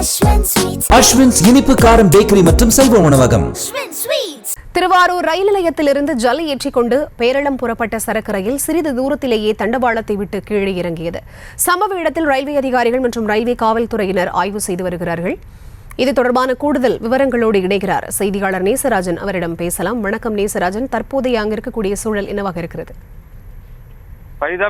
அஸ்வின்ஸ் இனிப்பு காரம் பேக்கரி மற்றும் செல்வ உணவகம். திருவாரூர் ரயில் நிலையத்திலிருந்து ஜல்லி ஏற்றிக் கொண்டு பேரளம் புறப்பட்ட சரக்கு ரயில் சிறிது தூரத்திலேயே தண்டவாளத்தை விட்டு கீழே இறங்கியது. சம்பவ இடத்தில் ரயில்வே அதிகாரிகள் மற்றும் ரயில்வே காவல்துறையினர் ஆய்வு செய்து வருகிறார்கள். இது தொடர்பான கூடுதல் விவரங்களோடு இணைகிறார் செய்தியாளர் நேசராஜன். அவரிடம் பேசலாம். வணக்கம் நேசராஜன், தற்போதைய அங்கு இருக்கக்கூடிய சூழல் என்னவாக இருக்கிறது?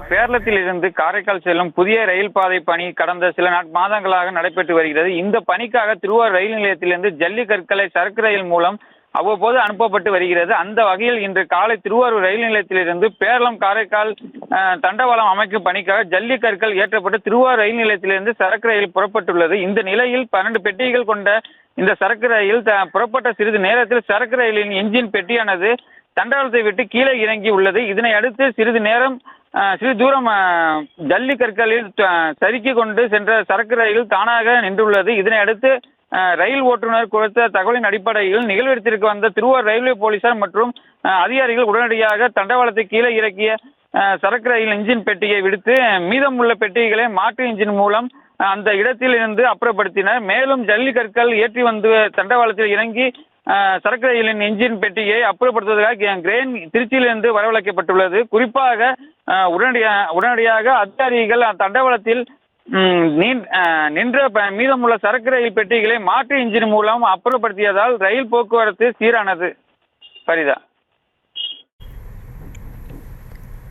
பேரளத்தில் இருந்து காரைக்கால் செல்லும் புதிய ரயில் பாதை பணி கடந்த சில மாதங்களாக நடைபெற்று வருகிறது. இந்த பணிக்காக திருவாரூர் ரயில் நிலையத்திலிருந்து ஜல்லி கற்களை சரக்கு ரயில் மூலம் அவ்வப்போது அனுப்பப்பட்டு வருகிறது. அந்த வகையில் இன்று காலை திருவாரூர் ரயில் நிலையத்திலிருந்து பேரளம் காரைக்கால் தண்டவாளம் அமைக்கும் பணிக்காக ஜல்லி கற்கள் ஏற்றப்பட்டு திருவாரூர் ரயில் நிலையத்திலிருந்து சரக்கு ரயில் புறப்பட்டுள்ளது. இந்த நிலையில் 12 பெட்டிகள் கொண்ட இந்த சரக்கு ரயில் புறப்பட்ட சிறிது நேரத்தில் சரக்கு ரயிலின் என்ஜின் பெட்டியானது தண்டவாளத்தை விட்டு கீழே இறங்கி உள்ளது. இதனை அடுத்து சிறிது தூரம் ஜல்லி கற்களில் சறுக்கி கொண்டு சென்ற சரக்கு ரயில் தானாக நின்றுள்ளது. இதனை அடுத்து ரயில் ஓட்டுநர் கொடுத்த தகவலின் அடிப்படையில் நிகழ்விடத்திற்கு வந்த திருவாரூர் ரயில்வே போலீசார் மற்றும் அதிகாரிகள் உடனடியாக தண்டவாளத்தை கீழே இறக்கிய சரக்கு ரயில் இன்ஜின் பெட்டியை விடுத்து மீதமுள்ள பெட்டிகளை மாற்று இன்ஜின் மூலம் அந்த இடத்தில் இருந்து அப்புறப்படுத்தினர். மேலும் ஜல்லி கற்கள் ஏற்றி வந்து தண்டவாளத்தில் இறங்கி சரக்கு ரயிலின் இன்ஜின் பெட்டியை அப்புறப்படுத்துவதற்காக கிரேன் திருச்சியிலிருந்து வரவழைக்கப்பட்டுள்ளது. குறிப்பாக உடனடியாக அதிகாரிகள் தண்டவாளத்தில் நின்ற மீதமுள்ள சரக்கு ரயில் பெட்டிகளை மாற்று இன்ஜின் மூலம் அப்புறப்படுத்தியதால் ரயில் போக்குவரத்து சீரானது. பரிதா,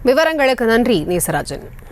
விவரங்களுக்கு நன்றி நேசராஜன்.